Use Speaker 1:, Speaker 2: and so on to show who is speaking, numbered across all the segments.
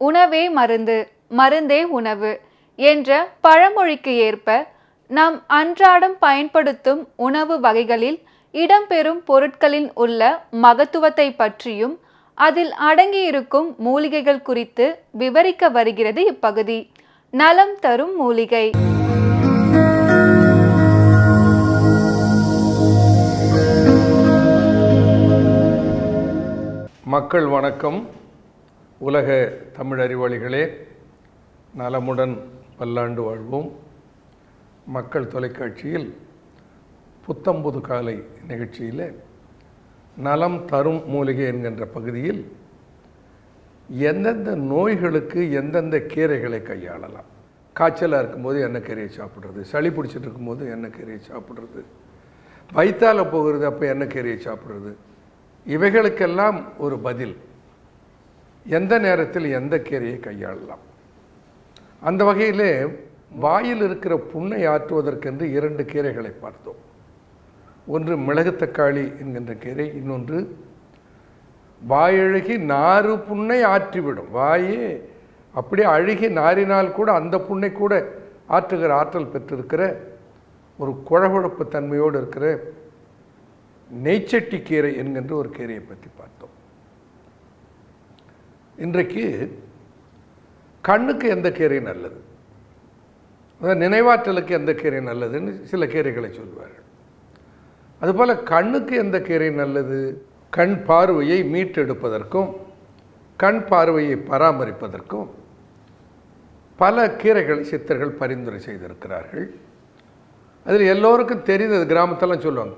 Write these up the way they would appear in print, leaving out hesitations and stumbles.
Speaker 1: உணவே மருந்து, மருந்தே உணவு என்ற பழமொழிக்கு ஏற்ப நாம் அன்றாடம் பயன்படுத்தும் உணவு வகைகளில் இடம்பெறும் பொருட்களின் உள்ள மகத்துவத்தை பற்றியும் அதில் அடங்கியிருக்கும் மூலிகைகள் குறித்து விவரிக்க வருகிறது இப்பகுதி. நலம் தரும் மூலிகை.
Speaker 2: மக்கள் வணக்கம். உலக தமிழ் அறிவாளிகளே, நலமுடன் பல்லாண்டு வாழ்வோம். மக்கள் தொலைக்காட்சியில் புத்தம்புது காலை நிகழ்ச்சியில் நலம் தரும் மூலிகை என்கின்ற பகுதியில் எந்தெந்த நோய்களுக்கு எந்தெந்த கீரைகளை கையாளலாம். காய்ச்சலாக இருக்கும்போது என்ன கீரையை சாப்பிட்றது, சளி பிடிச்சிட்டு இருக்கும்போது என்ன கீரையை சாப்பிட்றது, வயிற்றால போகிறது அப்போ என்ன கீரையை சாப்பிட்றது, இவைகளுக்கெல்லாம் ஒரு பதில். எந்த நேரத்தில் எந்த கீரையை கையாளலாம். அந்த வகையிலே வாயில் இருக்கிற புண்ணை ஆற்றுவதற்கென்று 2 கீரைகளை பார்த்தோம். ஒன்று மிளகு தக்காளி என்கின்ற கீரை, இன்னொன்று வாயழுகி நாறு புண்ணை ஆற்றிவிடும். வாயே அப்படியே அழுகி நாரினால் கூட அந்த புண்ணை கூட ஆற்றுகிற ஆற்றல் பெற்றிருக்கிற ஒரு குழகுழப்பு தன்மையோடு இருக்கிற நெய்ச்சட்டி கீரை என்கின்ற ஒரு கீரையை பற்றி பார்த்தோம். இன்றைக்கு கண்ணுக்கு எந்த கீரை நல்லது, நினைவாற்றலுக்கு எந்த கீரை நல்லதுன்னு சில கீரைகளை சொல்வார்கள். அதுபோல் கண்ணுக்கு எந்த கீரை நல்லது, கண் பார்வையை மீட்டெடுப்பதற்கும் கண் பார்வையை பராமரிப்பதற்கும் பல கீரைகள் சித்தர்கள் பரிந்துரை செய்திருக்கிறார்கள். அதில் எல்லோருக்கும் தெரிந்தது, கிராமத்தெல்லாம் சொல்லுவாங்க,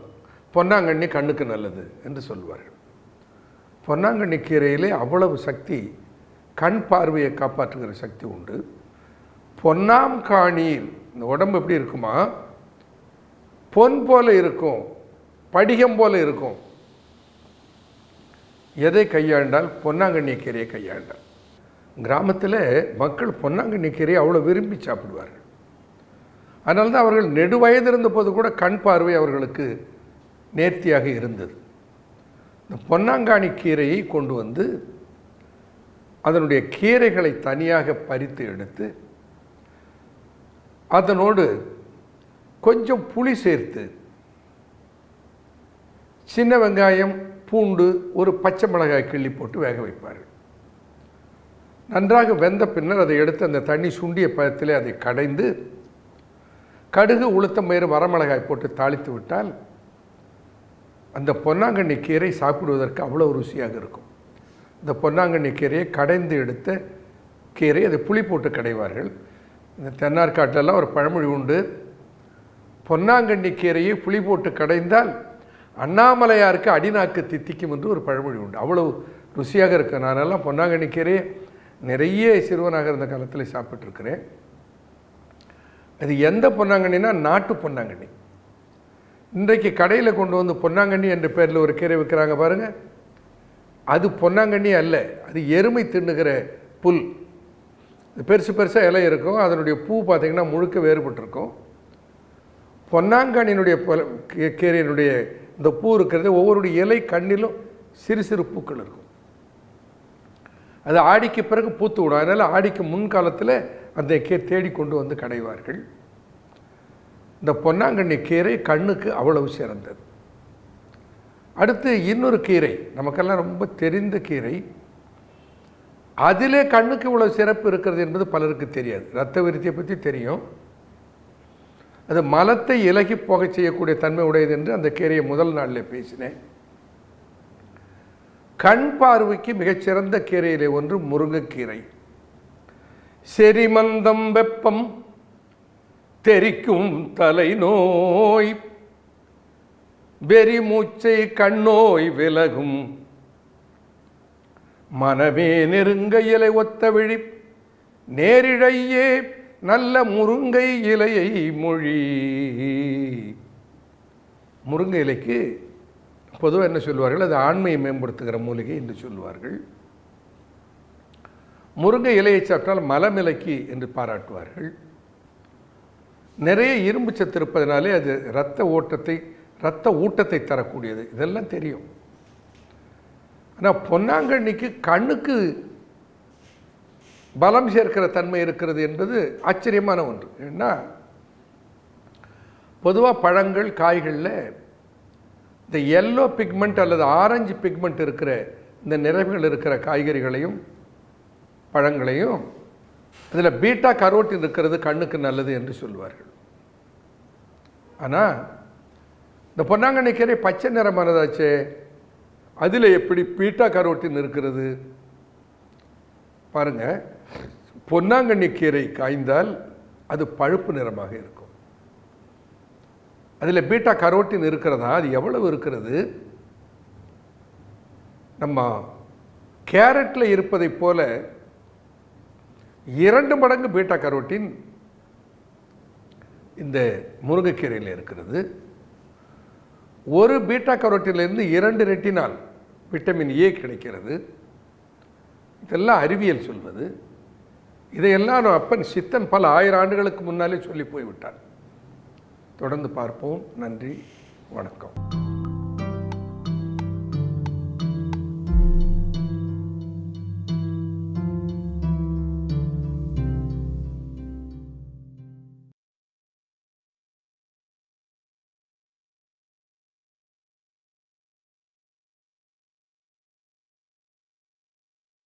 Speaker 2: பொன்னாங்கண்ணி கண்ணுக்கு நல்லது என்று சொல்வார்கள். பொன்னாங்கண்ணி கீரையிலே அவ்வளவு சக்தி, கண் பார்வையை காப்பாற்றுகிற சக்தி உண்டு. பொன்னாம் காணீர், இந்த உடம்பு எப்படி இருக்குமா, பொன் போல இருக்கும், படிகம் போல இருக்கும். எதை கையாண்டால்? பொன்னாங்கண்ணி கீரையை கையாண்டால். கிராமத்தில் மக்கள் பொன்னாங்கண்ணி கீரையை அவ்வளோ விரும்பி சாப்பிடுவார்கள். அதனால தான் அவர்கள் நெடு வயது இருந்த போது கூட கண் பார்வை அவர்களுக்கு நேர்த்தியாக இருந்தது. இந்த பொன்னாங்காணி கீரையை கொண்டு வந்து அதனுடைய கீரைகளை தனியாக பறித்து எடுத்து அதனோடு கொஞ்சம் புளி சேர்த்து, சின்ன வெங்காயம், பூண்டு, ஒரு பச்சை மிளகாய் கிள்ளி போட்டு வேக வைப்பார்கள். நன்றாக வெந்த பின்னர் அதை எடுத்து அந்த தண்ணி சுண்டிய பதத்திலே அதை கடைந்து கடுகு, உளுத்தம் பயிறு, வரமிளகாய் போட்டு தாளித்து விட்டால் அந்த பொன்னாங்கண்ணி கீரை சாப்பிடுவதற்கு அவ்வளோ ருசியாக இருக்கும். இந்த பொன்னாங்கண்ணி கீரையை கடைந்து எடுத்த கீரை, அதை புளி போட்டு கடைவார்கள். இந்த தென்னார்காட்டிலெல்லாம் ஒரு பழமொழி உண்டு, பொன்னாங்கண்ணி கீரையை புளி போட்டு கடைந்தால் அண்ணாமலையாருக்கு அடிநாக்கு தித்திக்கும் என்று ஒரு பழமொழி உண்டு. அவ்வளவு ருசியாக இருக்கு. நானெல்லாம் பொன்னாங்கண்ணி கீரையை நிறைய சிறுவனாக இருந்த காலத்தில் சாப்பிட்ருக்கிறேன். அது எந்த பொன்னாங்கண்ணினா நாட்டு பொன்னாங்கண்ணி. இன்றைக்கு கடையில் கொண்டு வந்து பொன்னாங்கண்ணி என்ற பேரில் ஒரு கீரை விற்கிறாங்க பாருங்கள், அது பொன்னாங்கண்ணி அல்ல, அது எருமை தின்னுகிற புல். பெருசு பெருசாக இலை இருக்கும், அதனுடைய பூ பார்த்திங்கன்னா முழுக்க வேறுபட்டிருக்கும். பொன்னாங்கண்ணியினுடைய கீரையினுடைய இந்த பூ இருக்கிறது, ஒவ்வொருடைய இலை கண்ணிலும் சிறு சிறு பூக்கள் இருக்கும். அது ஆடிக்கு பிறகு பூத்து விடும். அதனால் ஆடிக்கு முன்காலத்தில் அந்த தேடி கொண்டு வந்து கடைவார்கள். இந்த பொன்னாங்கண்ணி கீரை கண்ணுக்கு அவ்வளவு சிறந்தது. அடுத்து இன்னொரு கீரை, நமக்கெல்லாம் ரொம்ப தெரிந்த கீரை, அதிலே கண்ணுக்கு இவ்வளவு சிறப்பு இருக்கிறது என்பது பலருக்கு தெரியாது. இரத்த விருத்தியை பற்றி தெரியும், அது மலத்தை இலகி போக செய்யக்கூடிய தன்மை உடையது என்று அந்த கீரையை முதல் நாளில் பேசினேன். கண் பார்வைக்கு மிகச்சிறந்த கீரையிலே ஒன்று முருங்கைக்கீரை. செரிமந்தம், வெப்பம், தெரிக்கும் தலைநோய், வெறி மூச்சை, கண்ணோய் விலகும், மனமே நெருங்க இலை ஒத்த விழி, நேரிழையே நல்ல முருங்கை இலையை மொழி. முருங்கை இலைக்கு பொதுவாக என்ன சொல்வார்கள், அது ஆண்மையை மேம்படுத்துகிற மூலிகை என்று சொல்வார்கள். முருங்கை இலையை சாப்பிட்டால் மலமிலைக்கு என்று பாராட்டுவார்கள். நிறைய இரும்பு சத்து இருப்பதனாலே அது இரத்த ஊட்டத்தை தரக்கூடியது. இதெல்லாம் தெரியும். ஆனால் பொன்னாங்கண்ணிக்கு கண்ணுக்கு பலம் சேர்க்கிற தன்மை இருக்கிறது என்பது ஆச்சரியமான ஒன்று. ஏன்னா பொதுவாக பழங்கள் காய்களில் இந்த எல்லோ பிக்மெண்ட் அல்லது ஆரஞ்சு பிக்மெண்ட் இருக்கிற இந்த நிறைவுகள் இருக்கிற காய்கறிகளையும் பழங்களையும் அதில் பீட்டா கரோட்டின் இருக்கிறது கண்ணுக்கு நல்லது என்று சொல்வார்கள். ஆனால் இந்த பொன்னாங்கண்ணி கீரை பச்சை நிறமானதாச்சே, அதில் எப்படி பீட்டா கரோட்டின் இருக்கிறது பாருங்க. பொன்னாங்கண்ணி கீரை காய்ந்தால் அது பழுப்பு நிறமாக இருக்கும். அதில் பீட்டா கரோட்டின் இருக்கிறதா? அது எவ்வளவு இருக்கிறது? நம்ம கேரட்டில் இருப்பதை போல 2 மடங்கு பீட்டா கரோட்டின் இந்த முருங்கைக்கீரையில் இருக்கிறது. ஒரு பீட்டா கரோட்டிலிருந்து 2 ரெட்டினால் விட்டமின் ஏ கிடைக்கிறது. இதெல்லாம் அறிவியல் சொல்வது. இதையெல்லாம் அப்பன் சித்தன் பல 1000 ஆண்டுகளுக்கு முன்னாலே சொல்லி போய்விட்டார். தொடர்ந்து பார்ப்போம். நன்றி, வணக்கம்.